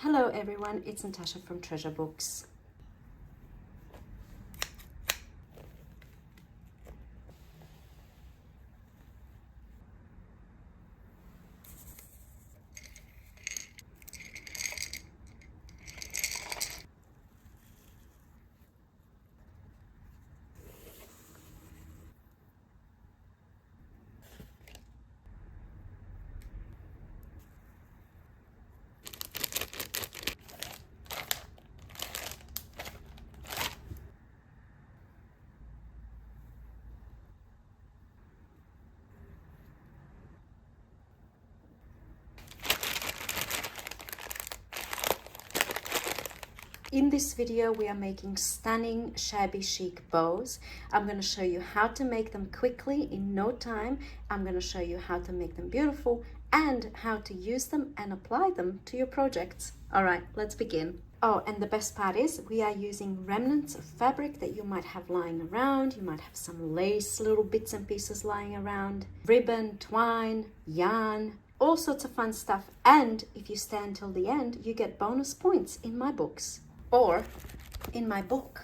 Hello everyone, it's Natasha from Treasure Books. In this video, we are making stunning shabby chic bows. I'm going to show you how to make them quickly in no time. I'm going to show you how to make them beautiful and how to use them and apply them to your projects. All right, let's begin. Oh, and the best part is we are using remnants of fabric that you might have lying around. You might have some lace, little bits and pieces lying around, ribbon, twine, yarn, all sorts of fun stuff. And if you stay until the end, you get bonus points in my books. Or in my book.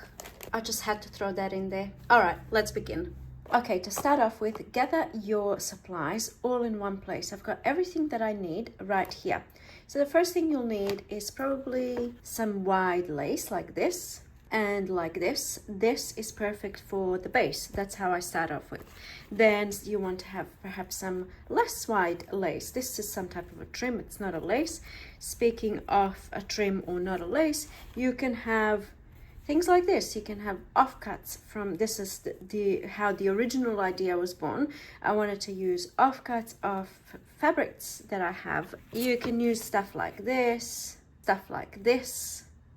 I just had to throw that in there. All right, let's begin. Okay, to start off with, gather your supplies all in one place. I've got everything that I need right here. So the first thing you'll need is probably some wide lace like this and like this. This is perfect for the base. That's how I start off with. Then you want to have perhaps some less wide lace. This is some type of a trim. It's not a lace. Speaking of a trim or not a lace, you can have things like this. You can have offcuts from, this is how the original idea was born. I wanted to use offcuts of fabrics that I have. You can use stuff like this,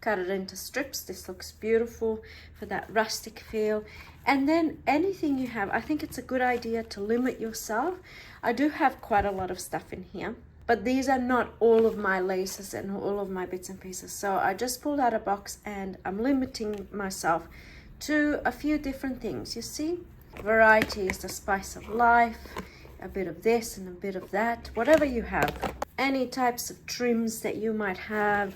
cut it into strips. This looks beautiful for that rustic feel. And then anything you have, I think it's a good idea to limit yourself. I do have quite a lot of stuff in here, but these are not all of my laces and all of my bits and pieces. So I just pulled out a box and I'm limiting myself to a few different things. You see, variety is the spice of life. A bit of this and a bit of that, whatever you have. Any types of trims that you might have,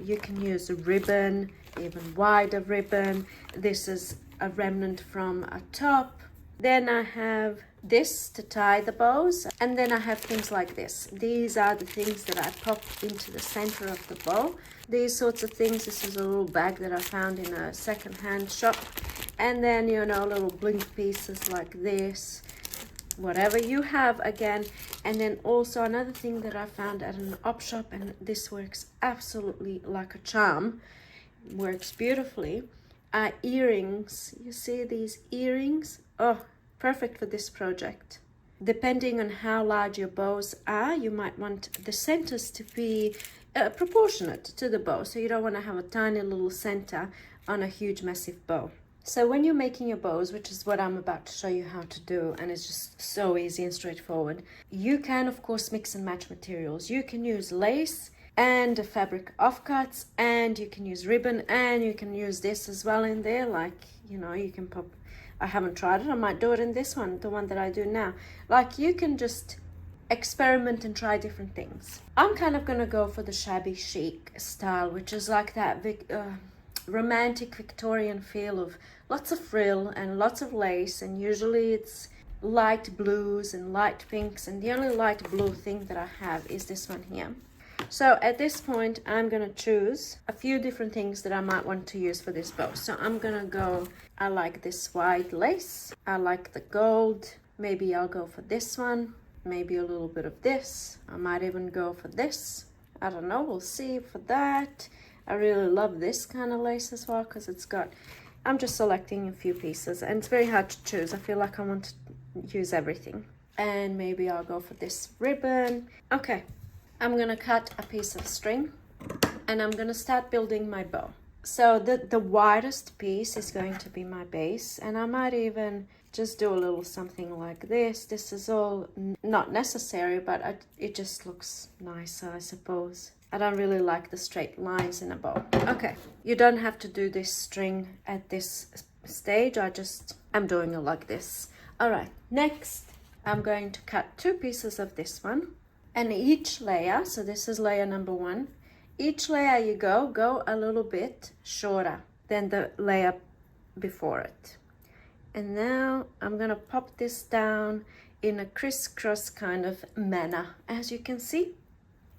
you can use a ribbon, even wider ribbon. This is a remnant from a top. Then I have this to tie the bows, and then I have things like this. These are the things that I pop into the center of the bow. These sorts of things. This is a little bag that I found in a second-hand shop. And then, you know, little blink pieces like this. Whatever you have again. And then also another thing that I found at an op shop, and this works absolutely like a charm, works beautifully, are earrings. You see these earrings? Oh, perfect for this project. Depending on how large your bows are, you might want the centers to be proportionate to the bow, so you don't want to have a tiny little center on a huge massive bow. So when you're making your bows, which is what I'm about to show you how to do, and it's just so easy and straightforward, you can of course mix and match materials. You can use lace and fabric offcuts, and you can use ribbon, and you can use this as well in there, like, you know, you can pop, I haven't tried it, I might do it in this one, the one that I do now. Like, you can just experiment and try different things. I'm kind of gonna go for the shabby chic style, which is like that romantic Victorian feel of lots of frill and lots of lace, and usually it's light blues and light pinks, and the only light blue thing that I have is this one here. So at this point I'm gonna choose a few different things that I might want to use for this bow. So I'm gonna go, I like this white lace, I like the gold, maybe I'll go for this one, maybe a little bit of this, I might even go for this, I don't know, we'll see for that. I really love this kind of lace as well, because it's got, I'm just selecting a few pieces and it's very hard to choose. I feel like I want to use everything. And maybe I'll go for this ribbon. Okay, I'm gonna cut a piece of string and I'm gonna start building my bow. So the widest piece is going to be my base, and I might even just do a little something like this. This is all not necessary, but it just looks nicer, I suppose. I don't really like the straight lines in a bow. Okay, you don't have to do this string at this stage. I'm doing it like this. All right, next I'm going to cut two pieces of this one, and each layer, so this is layer number one, each layer you go a little bit shorter than the layer before it. And now I'm gonna pop this down in a crisscross kind of manner, as you can see.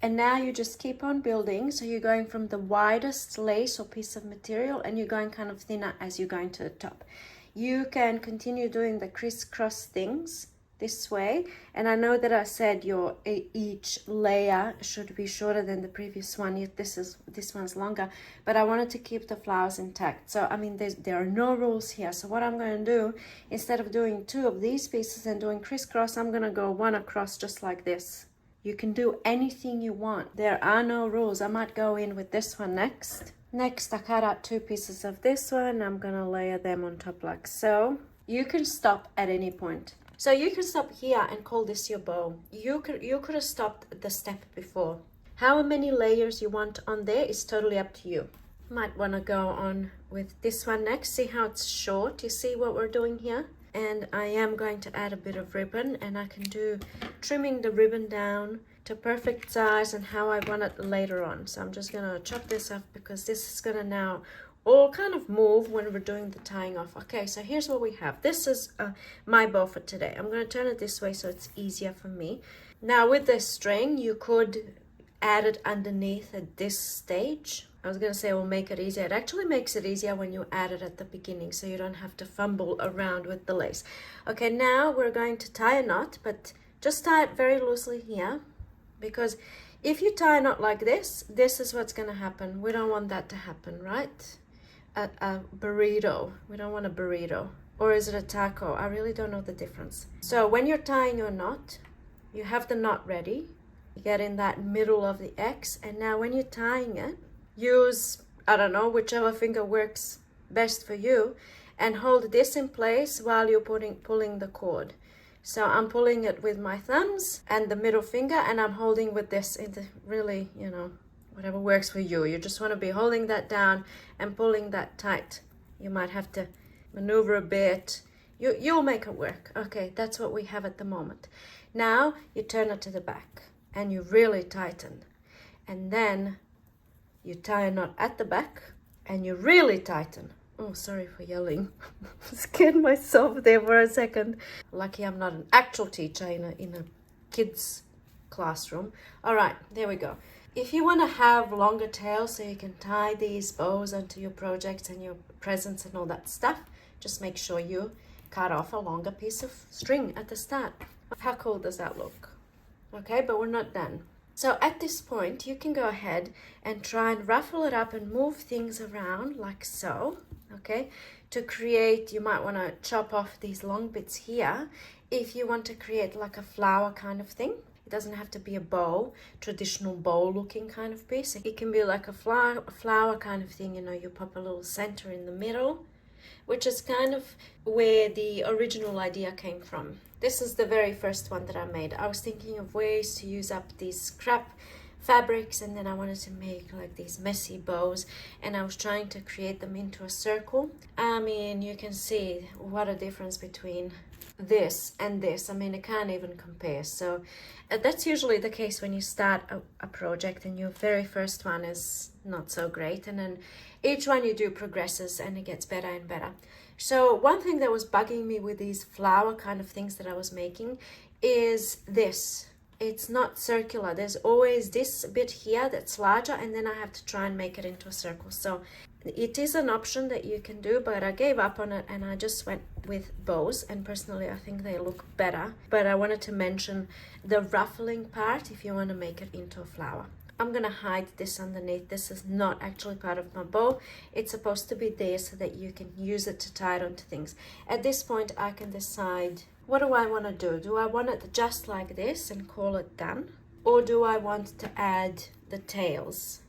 And now you just keep on building. So you're going from the widest lace or piece of material, and you're going kind of thinner as you're going to the top. You can continue doing the crisscross things this way. And I know that I said each layer should be shorter than the previous one, yet this one's longer, but I wanted to keep the flowers intact. So I mean, there are no rules here. So what I'm going to do, instead of doing 2 of these pieces and doing crisscross, I'm going to go 1 across just like this. You can do anything you want. There are no rules. I might go in with this one next. Next, I cut out 2 pieces of this one. I'm gonna layer them on top like so. You can stop at any point. So you can stop here and call this your bow. You could have stopped the step before. How many layers you want on there is totally up to you. Might want to go on with this one next. See how it's short? You see what we're doing here? And I am going to add a bit of ribbon, and I can do trimming the ribbon down to perfect size and how I want it later on. So I'm just gonna chop this off because this is gonna now all kind of move when we're doing the tying off. Okay, so here's what we have. This is my bow for today. I'm gonna turn it this way so it's easier for me. Now with this string, you could add it underneath at this stage. I was gonna say it will make it easier. It actually makes it easier when you add it at the beginning, so you don't have to fumble around with the lace. Okay, now we're going to tie a knot, but just tie it very loosely here, because if you tie a knot like this, this is what's gonna happen. We don't want that to happen, right? A burrito. We don't want a burrito. Or is it a taco? I really don't know the difference. So when you're tying your knot, you have the knot ready. You get in that middle of the X, and now when you're tying it, use, I don't know, whichever finger works best for you, and hold this in place while you're pulling the cord. So I'm pulling it with my thumbs and the middle finger, and I'm holding with this in the really, you know, whatever works for you. You just want to be holding that down and pulling that tight. You might have to maneuver a bit. You'll make it work. Okay, that's what we have at the moment. Now you turn it to the back and you really tighten, and then you tie a knot at the back and you really tighten. Oh, sorry for yelling. Scared myself there for a second. Lucky I'm not an actual teacher in a kids classroom. All right, there we go. If you want to have longer tails so you can tie these bows onto your projects and your presents and all that stuff, just make sure you cut off a longer piece of string at the start. How cool does that look? Okay, but we're not done. So at this point, you can go ahead and try and ruffle it up and move things around like so, okay? To create, you might want to chop off these long bits here if you want to create like a flower kind of thing. It doesn't have to be a bow, traditional bow looking kind of piece. It can be like a flower kind of thing, you know, you pop a little center in the middle, which is kind of where the original idea came from. This is the very first one that I made. I was thinking of ways to use up these scrap fabrics, and then I wanted to make like these messy bows, and I was trying to create them into a circle. I mean, you can see what a difference between this and this. I mean, it can't even compare. So that's usually the case when you start a project and your very first one is not so great, and then each one you do progresses and it gets better and better. So one thing that was bugging me with these flower kind of things that I was making is this. It's not circular. There's always this bit here that's larger, and then I have to try and make it into a circle. So it is an option that you can do, but I gave up on it and I just went with bows, and personally I think they look better. But I wanted to mention the ruffling part if you want to make it into a flower. I'm gonna hide this underneath. This is not actually part of my bow. It's supposed to be there so that you can use it to tie it onto things. At this point I can decide, what do I want to do? Do I want it just like this and call it done? Or do I want to add the tails,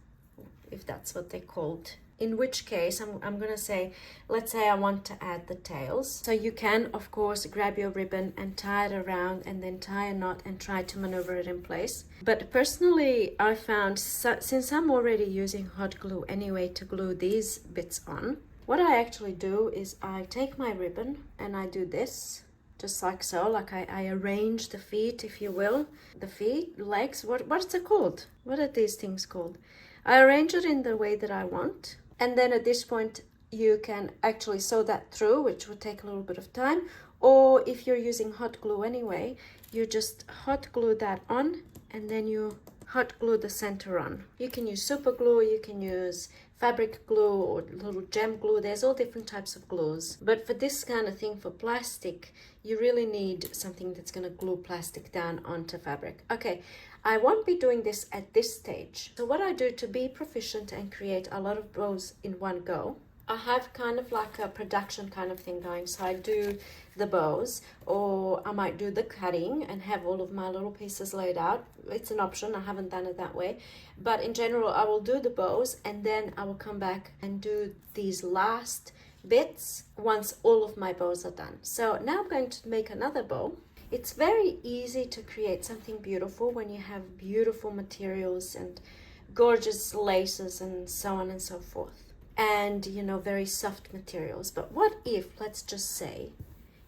if that's what they're called? In which case, I'm going to say, let's say I want to add the tails. So you can, of course, grab your ribbon and tie it around and then tie a knot and try to maneuver it in place. But personally, I found, since I'm already using hot glue anyway to glue these bits on, what I actually do is I take my ribbon and I do this, just like so, like I arrange the feet, if you will. The feet, legs, what's it called? What are these things called? I arrange it in the way that I want, and then at this point you can actually sew that through, which would take a little bit of time, or if you're using hot glue anyway, you just hot glue that on and then you hot glue the center on. You can use super glue, you can use fabric glue or little gem glue. There's all different types of glues, but for this kind of thing, for plastic, you really need something that's going to glue plastic down onto fabric. Okay, I won't be doing this at this stage. So what I do to be proficient and create a lot of bows in one go, I have kind of like a production kind of thing going. So I do the bows, or I might do the cutting and have all of my little pieces laid out. It's an option, I haven't done it that way, but in general I will do the bows and then I will come back and do these last bits once all of my bows are done. So now I'm going to make another bow. It's very easy to create something beautiful when you have beautiful materials and gorgeous laces and so on and so forth, and you know, very soft materials. But what if, let's just say,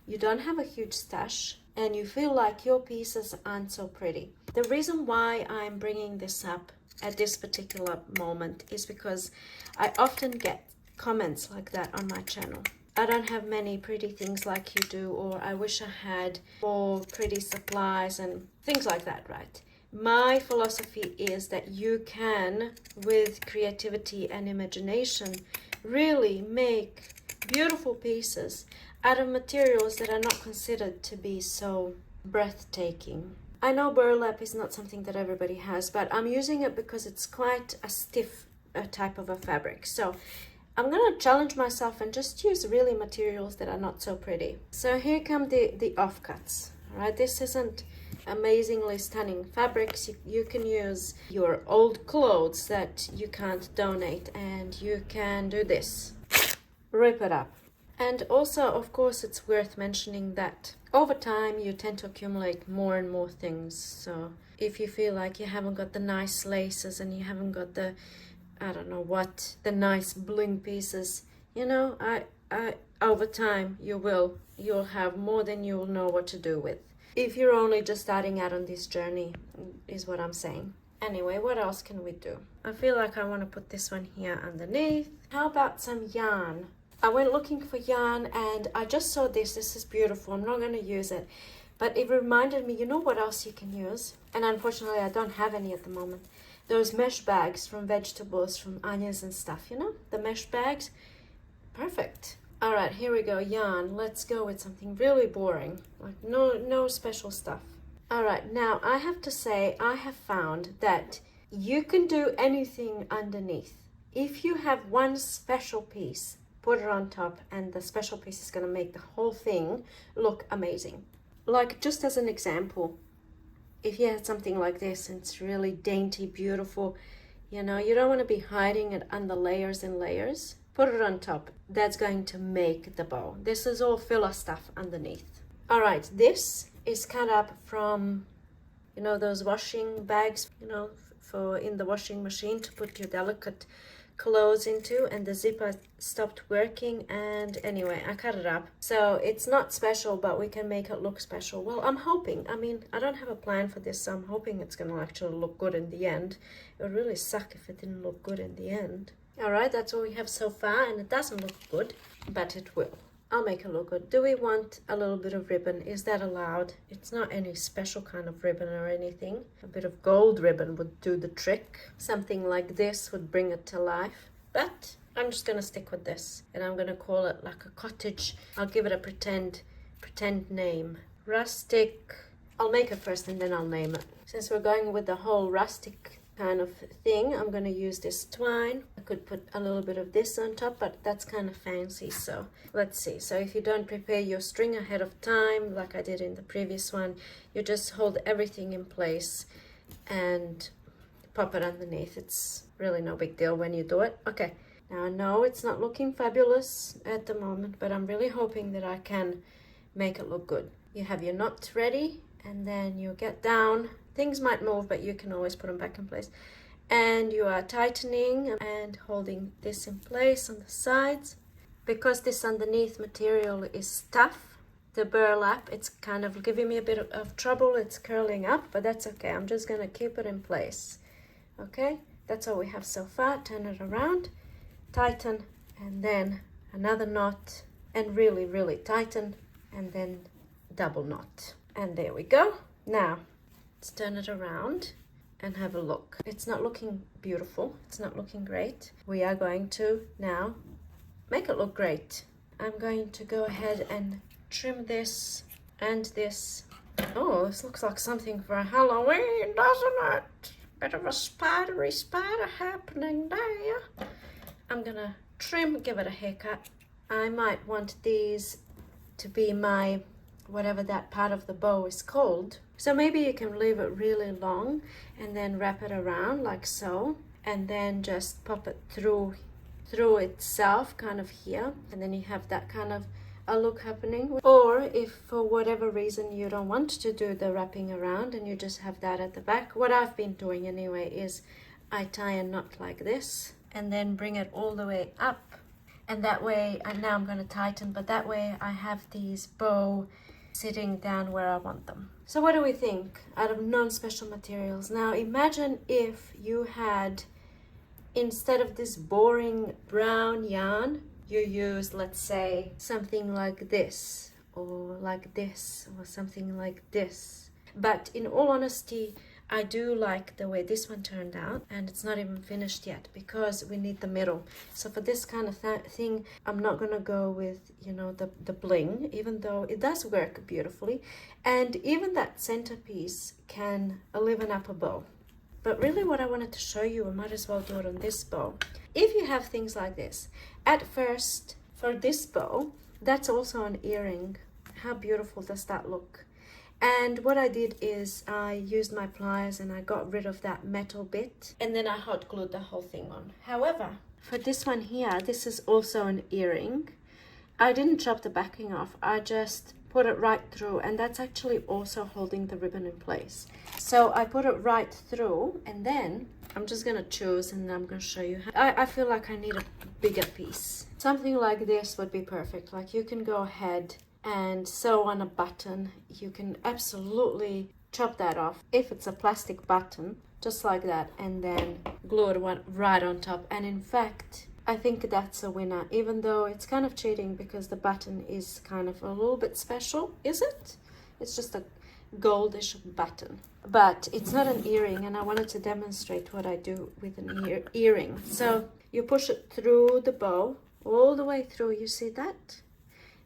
you don't have a huge stash and you feel like your pieces aren't so pretty? The reason why I'm bringing this up at this particular moment is because I often get comments like that on my channel. I don't have many pretty things like you do, or I wish I had more pretty supplies and things like that, right? My philosophy is that you can, with creativity and imagination, really make beautiful pieces out of materials that are not considered to be so breathtaking. I know burlap is not something that everybody has, but I'm using it because it's quite a stiff type of a fabric. So I'm gonna challenge myself and just use really materials that are not so pretty. So here come the offcuts. All right, this isn't amazingly stunning fabrics. You can use your old clothes that you can't donate, and you can do this, rip it up. And also, of course, it's worth mentioning that over time you tend to accumulate more and more things. So if you feel like you haven't got the nice laces and you haven't got the, I don't know what, the nice bling pieces, you know, over time you'll have more than you'll know what to do with, if you're only just starting out on this journey, is what I'm saying. Anyway, what else can we do? I feel like I want to put this one here underneath. How about some yarn? I went looking for yarn and I just saw this. This is beautiful. I'm not going to use it, but it reminded me, you know what else you can use? And unfortunately I don't have any at the moment. Those mesh bags from vegetables, from onions and stuff, you know, the mesh bags. Perfect. All right, here we go. Yarn. Let's go with something really boring, like no special stuff. All right, now I have to say, I have found that you can do anything underneath. If you have one special piece, put it on top, and the special piece is going to make the whole thing look amazing. Like, just as an example, if you had something like this and it's really dainty, beautiful, you know, you don't want to be hiding it under layers and layers. Put it on top. That's going to make the bow. This is all filler stuff underneath. All right, this is cut up from, you know, those washing bags, you know, for in the washing machine to put your delicate clothes into, and the zipper stopped working, and anyway I cut it up. So it's not special, but we can make it look special. Well, I'm hoping, I mean, I don't have a plan for this, so I'm hoping it's going to actually look good in the end. It would really suck if it didn't look good in the end. All right, that's all we have so far, and it doesn't look good, but it will. I'll make it look good. Do we want a little bit of ribbon? Is that allowed? It's not any special kind of ribbon or anything. A bit of gold ribbon would do the trick. Something like this would bring it to life. But I'm just going to stick with this, and I'm going to call it like a cottage. I'll give it a pretend name. Rustic. I'll make it first and then I'll name it. Since we're going with the whole rustic kind of thing, I'm going to use this twine. I could put a little bit of this on top, but that's kind of fancy. So let's see. So if you don't prepare your string ahead of time, like I did in the previous one, you just hold everything in place and pop it underneath. It's really no big deal when you do it. Okay, now I know it's not looking fabulous at the moment, but I'm really hoping that I can make it look good. You have your knots ready, and then you get down. Things might move, but you can always put them back in place. And you are tightening and holding this in place on the sides. Because this underneath material is tough, the burlap, it's kind of giving me a bit of trouble. It's curling up, but that's okay. I'm just going to keep it in place. Okay? That's all we have so far. Turn it around, tighten, and then another knot, and really, really tighten, and then double knot. And there we go. Now, let's turn it around and have a look. It's not looking beautiful. It's not looking great. We are going to now make it look great. I'm going to go ahead and trim this and this. Oh, this looks like something for Halloween, doesn't it? Bit of a spider happening there. I'm gonna trim, give it a haircut. I might want these to be my, whatever that part of the bow is called. So maybe you can leave it really long and then wrap it around like so, and then just pop it through itself, kind of here, and then you have that kind of a look happening. Or if for whatever reason you don't want to do the wrapping around and you just have that at the back, what I've been doing anyway is I tie a knot like this and then bring it all the way up, and that way, and now I'm going to tighten, but that way I have these bow sitting down where I want them. So what do we think out of non-special materials? Now imagine if you had, instead of this boring brown yarn, you use, let's say, something like this, or like this, or something like this. But in all honesty, I do like the way this one turned out, and it's not even finished yet because we need the middle. So for this kind of thing, I'm not gonna go with, you know, the bling, even though it does work beautifully. And even that centerpiece can liven up a bow. But really what I wanted to show you, I might as well do it on this bow. If you have things like this, at first, for this bow, that's also an earring. How beautiful does that look? And what I did is I used my pliers and I got rid of that metal bit, and then I hot glued the whole thing on. However, for this one here, this is also an earring. I didn't chop the backing off, I just put it right through, and that's actually also holding the ribbon in place. So I put it right through, and then I'm just gonna choose, and I'm gonna show you how. I feel like I need a bigger piece. Something like this would be perfect. Like you can go ahead and sew on a button. You can absolutely chop that off if it's a plastic button, just like that, and then glue it right on top. And in fact, I think that's a winner, even though it's kind of cheating because the button is kind of a little bit special. Is it? It's just a goldish button, but it's not an earring, and I wanted to demonstrate what I do with an earring. So you push it through the bow all the way through, you see that?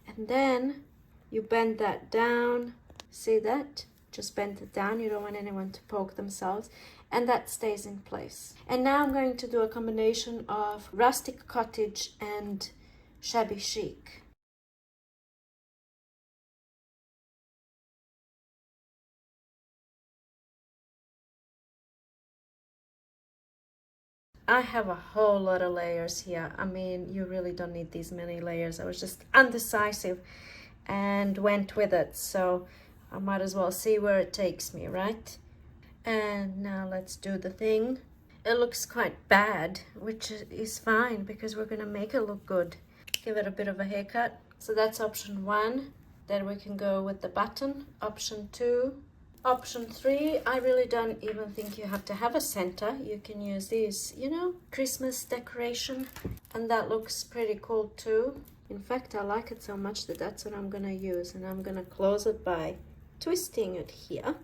And then you bend that down, see that? Just bend it down, you don't want anyone to poke themselves, and that stays in place. And now I'm going to do a combination of rustic cottage and shabby chic. I have a whole lot of layers here. I mean, you really don't need these many layers. I was just undecisive and went with it, so I might as well see where it takes me, right? And now let's do the thing. It looks quite bad, which is fine because we're gonna make it look good. Give it a bit of a haircut. So that's option 1. Then we can go with the button. Option 2. Option 3, I really don't even think you have to have a center. You can use these, you know, Christmas decoration, and that looks pretty cool too. In fact, I like it so much that that's what I'm gonna use, and I'm gonna close it by twisting it here.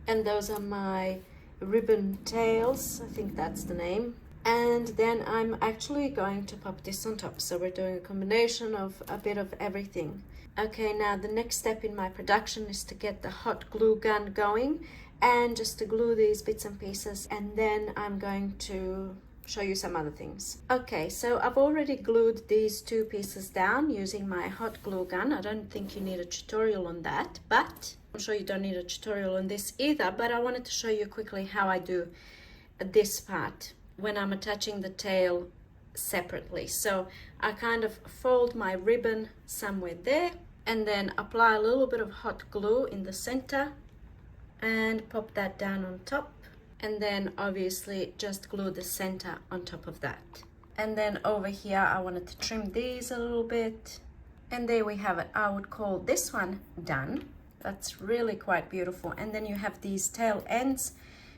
And those are my ribbon tails, I think that's the name. And then I'm actually going to pop this on top, so we're doing a combination of a bit of everything. Okay, now the next step in my production is to get the hot glue gun going and just to glue these bits and pieces, and then I'm going to show you some other things. Okay, so I've already glued these 2 pieces down using my hot glue gun. I don't think you need a tutorial on that, but I'm sure you don't need a tutorial on this either, but I wanted to show you quickly how I do this part when I'm attaching the tail separately. So I kind of fold my ribbon somewhere there, and then apply a little bit of hot glue in the center and pop that down on top, and then obviously just glue the center on top of that. And then over here I wanted to trim these a little bit, and there we have it. I would call this one done. That's really quite beautiful. And then you have these tail ends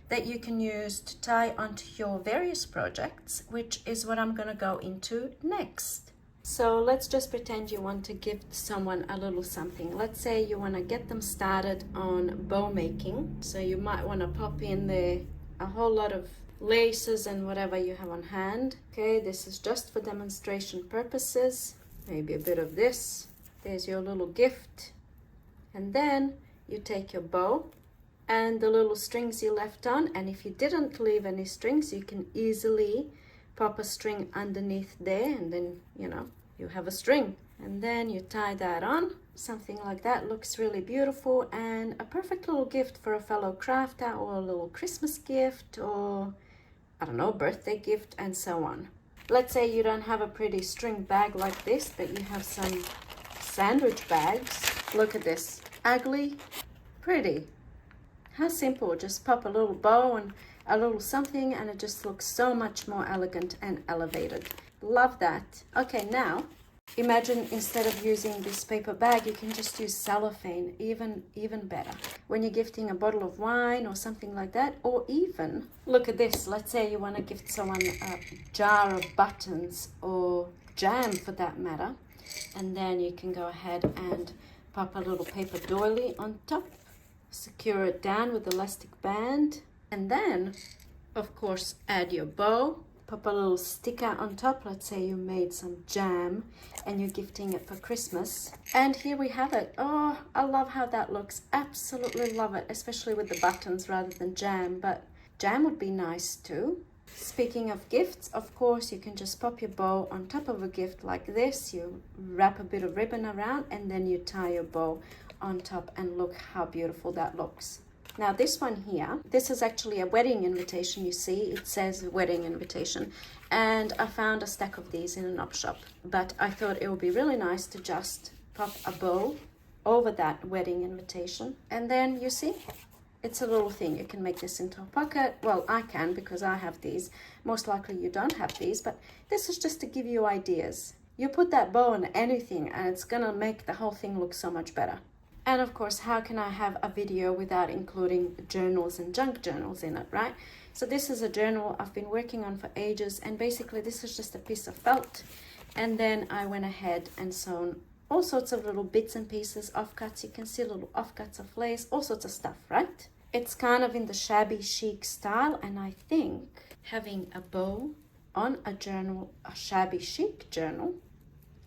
that you can use to tie onto your various projects, which is what I'm gonna go into next. So let's just pretend you want to give someone a little something. Let's say you want to get them started on bow making. So you might want to pop in there a whole lot of laces and whatever you have on hand. Okay, this is just for demonstration purposes. Maybe a bit of this. There's your little gift. And then you take your bow and the little strings you left on, and if you didn't leave any strings, you can easily pop a string underneath there, and then you have a string, and then you tie that on. Something like that looks really beautiful and a perfect little gift for a fellow crafter, or a little Christmas gift, or I don't know, birthday gift, and so on. Let's say you don't have a pretty string bag like this, but you have some sandwich bags. Look at this, ugly, pretty. How simple, just pop a little bow and a little something, and it just looks so much more elegant and elevated. Love that. Okay, now imagine instead of using this paper bag, you can just use cellophane. Even better when you're gifting a bottle of wine or something like that. Or even look at this, let's say you want to gift someone a jar of buttons or jam for that matter, and then you can go ahead and pop a little paper doily on top, secure it down with elastic band, and then of course add your bow, pop a little sticker on top. Let's say you made some jam and you're gifting it for Christmas, and here we have it. Oh, I love how that looks, absolutely love it, especially with the buttons rather than jam, but jam would be nice too. Speaking of gifts, of course, you can just pop your bow on top of a gift like this. You wrap a bit of ribbon around and then you tie your bow on top, and look how beautiful that looks. Now this one here, this is actually a wedding invitation. You see, it says wedding invitation, and I found a stack of these in an op shop, but I thought it would be really nice to just pop a bow over that wedding invitation, and then you see, it's a little thing. You can make this into a pocket. Well, I can because I have these. Most likely you don't have these, but this is just to give you ideas. You put that bow on anything and it's gonna make the whole thing look so much better. And of course, how can I have a video without including journals and junk journals in it, right? So this is a journal I've been working on for ages, and basically this is just a piece of felt, and then I went ahead and sewn all sorts of little bits and pieces, offcuts. You can see little offcuts of lace, all sorts of stuff, right? It's kind of in the shabby chic style, and I think having a bow on a journal, a shabby chic journal,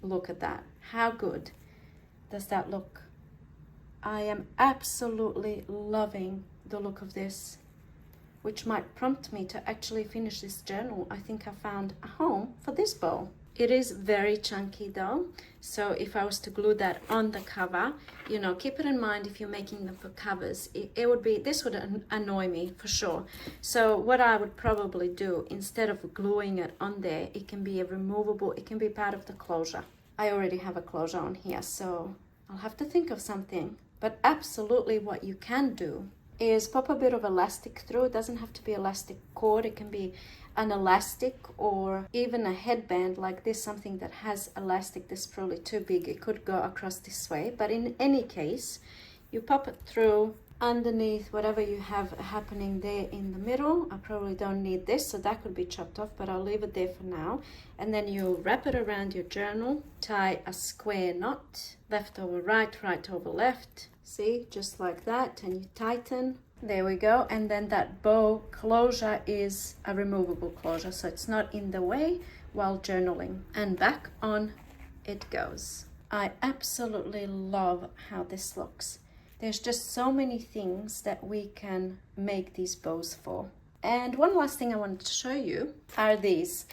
look at that. How good does that look? I am absolutely loving the look of this, which might prompt me to actually finish this journal. I think I found a home for this bow. It is very chunky though, so if I was to glue that on the cover, keep it in mind if you're making them for covers, this would annoy me for sure. So what I would probably do, instead of gluing it on there, it can be it can be part of the closure. I already have a closure on here, so I'll have to think of something. But absolutely what you can do is pop a bit of elastic through. It doesn't have to be elastic cord. It can be an elastic or even a headband like this, something that has elastic. This is probably too big. It could go across this way. But in any case, you pop it through underneath whatever you have happening there in the middle. I probably don't need this, so that could be chopped off, but I'll leave it there for now. And then you wrap it around your journal, tie a square knot, left over right, right over left. See, just like that, and you tighten. There we go. And then that bow closure is a removable closure, so it's not in the way while journaling. And back on it goes. I absolutely love how this looks. There's just so many things that we can make these bows for. And one last thing I wanted to show you are these.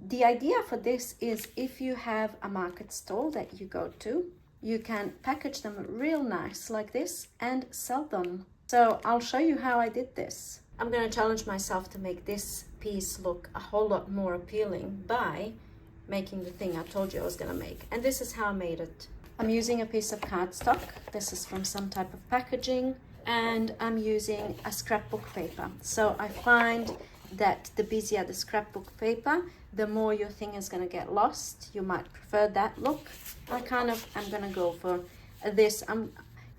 The idea for this is if you have a market stall that you go to, you can package them real nice like this and sell them. So I'll show you how I did this. I'm going to challenge myself to make this piece look a whole lot more appealing by making the thing I told you I was going to make. And this is how I made it. I'm using a piece of cardstock. This is from some type of packaging, and I'm using a scrapbook paper. So I find that the busier the scrapbook paper, the more your thing is going to get lost. You might prefer that look. I'm going to go for this.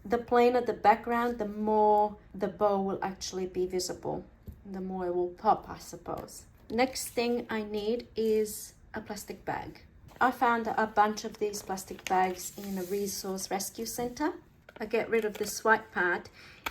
The plainer the background, the more the bow will actually be visible. the more it will pop, I suppose. Next thing I need is a plastic bag. I found a bunch of these plastic bags in a resource rescue center. I get rid of this white part.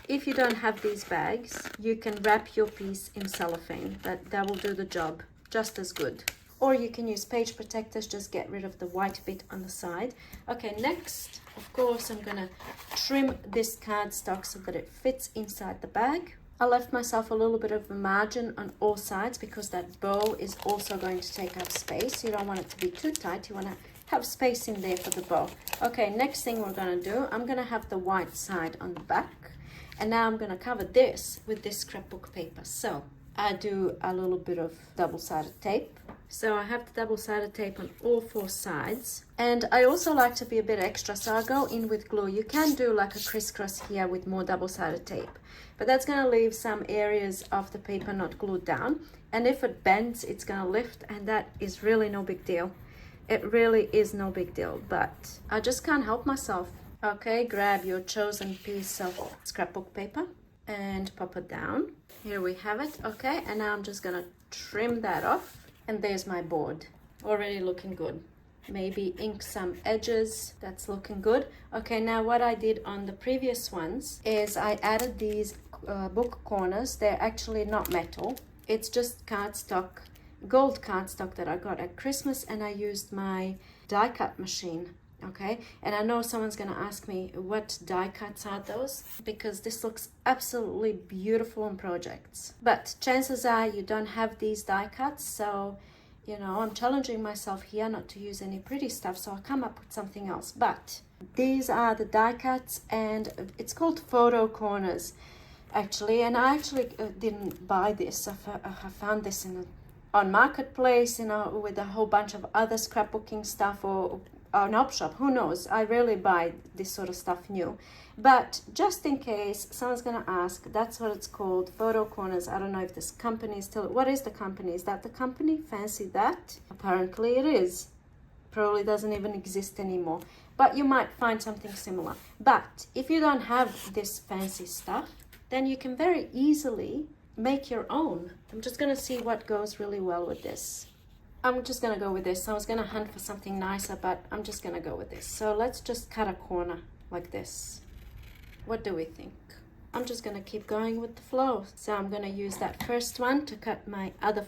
If you don't have these bags, you can wrap your piece in cellophane. That will do the job just as good. Or you can use page protectors, just get rid of the white bit on the side. Okay, next, of course, I'm gonna trim this cardstock so that it fits inside the bag. I left myself a little bit of a margin on all sides because that bow is also going to take up space. You don't want it to be too tight. You want to have space in there for the bow. Okay, next thing we're going to do, I'm going to have the white side on the back. And now I'm going to cover this with this scrapbook paper. So I do a little bit of double-sided tape. So I have the double-sided tape on all 4 sides. And I also like to be a bit extra, so I go in with glue. You can do like a crisscross here with more double-sided tape, but that's going to leave some areas of the paper not glued down. And if it bends, it's going to lift, and that is really no big deal. It really is no big deal, but I just can't help myself. Okay, grab your chosen piece of scrapbook paper and pop it down. Here we have it. Okay, and now I'm just going to trim that off. And there's my board, already looking good. Maybe ink some edges, that's looking good. Okay, now what I did on the previous ones is I added these book corners. They're actually not metal. It's just cardstock, gold cardstock that I got at Christmas, and I used my die cut machine. Okay, and I know someone's gonna ask me what die cuts are those, because this looks absolutely beautiful on projects, but chances are you don't have these die cuts. So you know, I'm challenging myself here not to use any pretty stuff, so I'll come up with something else. But these are the die cuts, and it's called photo corners actually, and I actually didn't buy this. I found this on Marketplace, you know, with a whole bunch of other scrapbooking stuff, or an op shop, who knows. I rarely buy this sort of stuff new, but just in case someone's gonna ask, that's what it's called, photo corners. I don't know if this company is still, what is the company? Is that the company? Fancy that? Apparently it is. Probably doesn't even exist anymore, but you might find something similar. But if you don't have this fancy stuff, then you can very easily make your own. I'm just gonna see what goes really well with this. I'm just gonna go with this. I was gonna hunt for something nicer, but I'm just gonna go with this. So let's just cut a corner like this. What do we think? I'm just gonna keep going with the flow. So I'm gonna use that first one to cut my other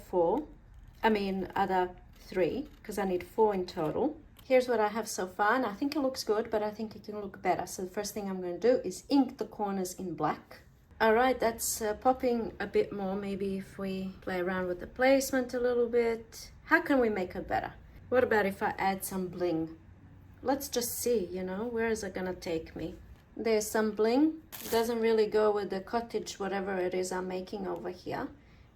other 3, because I need 4 in total. Here's what I have so far, and I think it looks good, but I think it can look better. So the first thing I'm gonna do is ink the corners in black. All right, that's popping a bit more. Maybe if we play around with the placement a little bit. How can we make it better? What about if I add some bling? Let's just see, you know, where is it gonna take me? There's some bling. It doesn't really go with the cottage, whatever it is I'm making over here.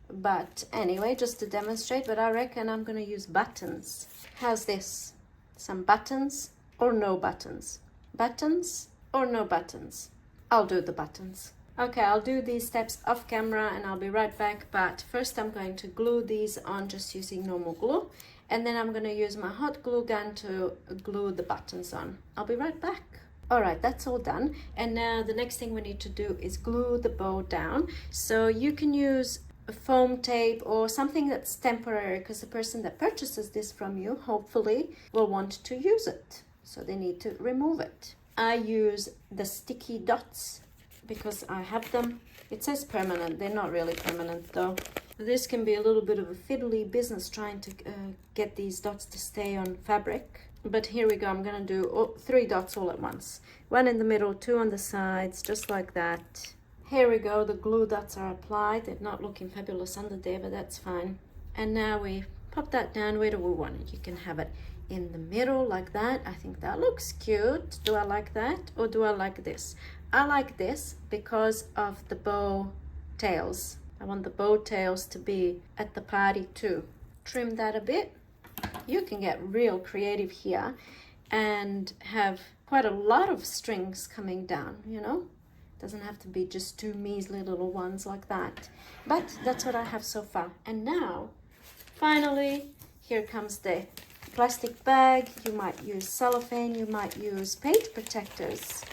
But anyway, just to demonstrate, but I reckon I'm gonna use buttons. How's this? Some buttons or no buttons? Buttons or no buttons? I'll do the buttons. Okay, I'll do these steps off camera and I'll be right back, but first I'm going to glue these on just using normal glue, and then I'm going to use my hot glue gun to glue the buttons on. I'll be right back. All right, that's all done, and now the next thing we need to do is glue the bow down. So you can use foam tape or something that's temporary, because the person that purchases this from you hopefully will want to use it, so they need to remove it. I use the sticky dots because I have them. It says permanent. They're not really permanent though. This can be a little bit of a fiddly business trying to get these dots to stay on fabric. But here we go. I'm gonna do 3 dots all at once. 1 in the middle, 2 on the sides, just like that. Here we go. The glue dots are applied. They're not looking fabulous under there, but that's fine. And now we pop that down. Where do we want it? You can have it in the middle like that. I think that looks cute. Do I like that, or do I like this? I like this because of the bow tails. I want the bow tails to be at the party too. Trim that a bit. You can get real creative here and have quite a lot of strings coming down, you know? Doesn't have to be just 2 measly little ones like that. But that's what I have so far. And now, finally, here comes the plastic bag. You might use cellophane, you might use page protectors.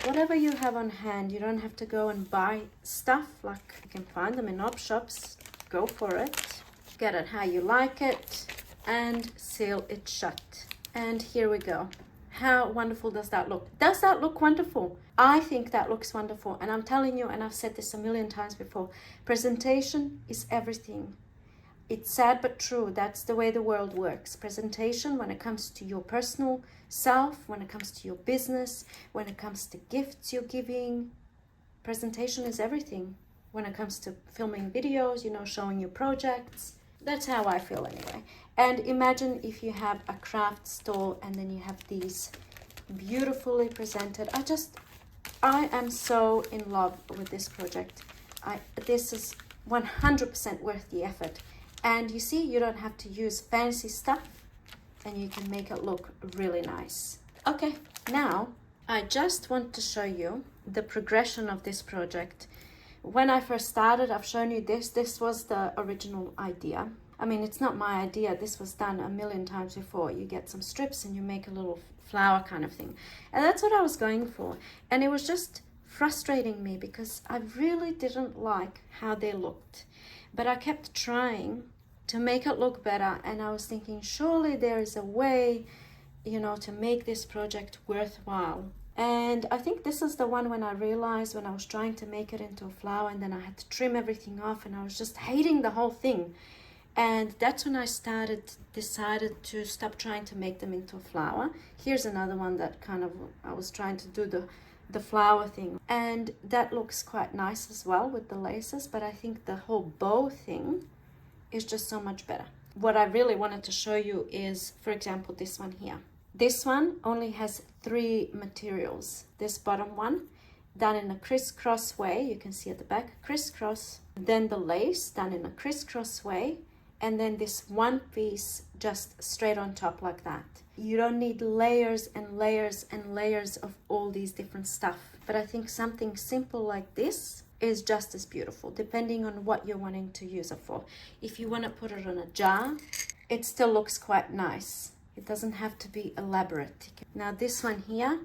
whatever you have on hand. You don't have to go and buy stuff, like you can find them in op shops. Go for it. Get it how you like it and seal it shut. And here we go. How wonderful does that look? Does that look wonderful? I think that looks wonderful. And I'm telling you, and I've said this a million times before, presentation is everything. It's sad but true. That's the way the world works. Presentation, when it comes to your personal self, when it comes to your business, when it comes to gifts you're giving, presentation is everything. When it comes to filming videos, you know, showing your projects. That's how I feel anyway. And imagine if you have a craft store and then you have these beautifully presented. I am so in love with this project. This is 100% worth the effort. And you see, you don't have to use fancy stuff and you can make it look really nice. Okay, now I just want to show you the progression of this project. When I first started, I've shown you this. This was the original idea. I mean, it's not my idea. This was done a million times before. You get some strips and you make a little flower kind of thing. And that's what I was going for. And it was just frustrating me because I really didn't like how they looked. But I kept trying to make it look better. And I was thinking, surely there is a way, you know, to make this project worthwhile. And I think this is the one when I realized when I was trying to make it into a flower and then I had to trim everything off and I was just hating the whole thing. And that's when I decided to stop trying to make them into a flower. Here's another one that kind of, I was trying to do the flower thing. And that looks quite nice as well with the laces, but I think the whole bow thing is just so much better. What I really wanted to show you is, for example, this one here. This one only has 3 materials. This bottom one, done in a crisscross way. You can see at the back, crisscross. Then the lace, done in a crisscross way. And then this one piece just straight on top like that. You don't need layers and layers and layers of all these different stuff. But I think something simple like this is just as beautiful, depending on what you're wanting to use it for. If you want to put it on a jar, it still looks quite nice. It doesn't have to be elaborate. Now this one here,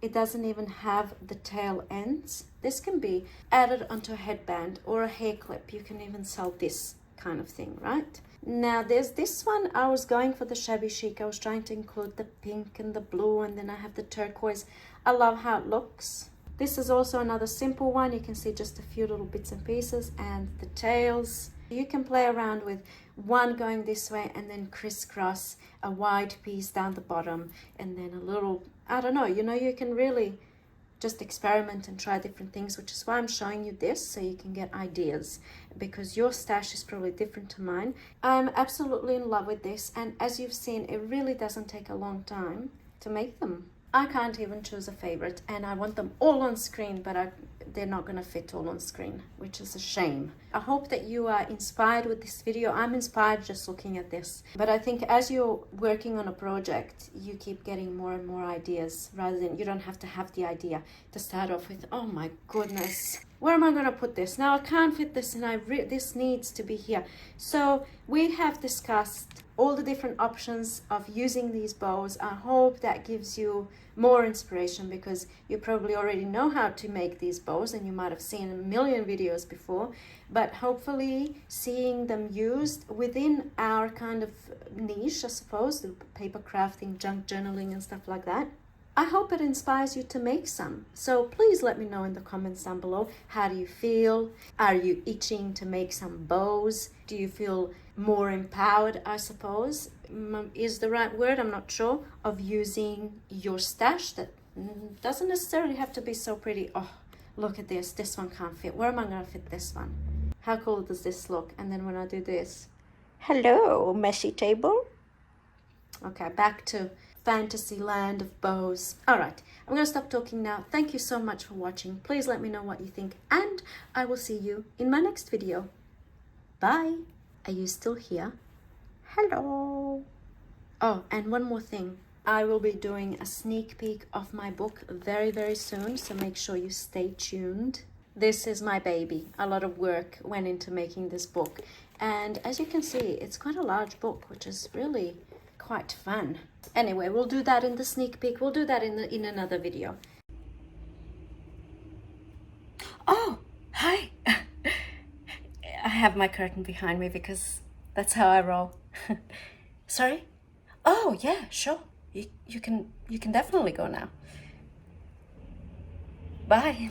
it doesn't even have the tail ends. This can be added onto a headband or a hair clip. You can even sell this kind of thing, right? Now there's this one. I was going for the shabby chic. I was trying to include the pink and the blue, and then I have the turquoise. I love how it looks. This is also another simple one. You can see just a few little bits and pieces and the tails. You can play around with one going this way and then crisscross a wide piece down the bottom and then a little, I don't know, you know, you can really just experiment and try different things, which is why I'm showing you this, so you can get ideas, because your stash is probably different to mine. I'm absolutely in love with this, and as you've seen, it really doesn't take a long time to make them. I can't even choose a favorite, and I want them all on screen, but they're not going to fit all on screen, which is a shame. I hope that you are inspired with this video. I'm inspired just looking at this. But I think as you're working on a project, you keep getting more and more ideas, rather than, you don't have to have the idea to start off with, oh my goodness, where am I going to put this? Now I can't fit this, and this needs to be here. So we have discussed all the different options of using these bows. I hope that gives you more inspiration, because you probably already know how to make these bows and you might have seen a million videos before, but hopefully seeing them used within our kind of niche, I suppose, the paper crafting, junk journaling and stuff like that. I hope it inspires you to make some. So please let me know in the comments down below. How do you feel? Are you itching to make some bows? Do you feel more empowered, I suppose, is the right word, I'm not sure, of using your stash that doesn't necessarily have to be so pretty. Oh, look at this. This one can't fit. Where am I going to fit this one? How cool does this look? And then when I do this, hello, messy table. Okay, back to fantasy land of bows. All right, I'm going to stop talking now. Thank you so much for watching. Please let me know what you think, and I will see you in my next video. Bye. Are you still here? Hello. Oh, and one more thing. I will be doing a sneak peek of my book very, very soon, so make sure you stay tuned. This is my baby. A lot of work went into making this book, and as you can see, it's quite a large book, which is really quite fun. Anyway, we'll do that in the sneak peek. We'll do that in another video. have my curtain behind me because that's how I roll. Sorry? Oh yeah, sure. You can definitely go now. Bye.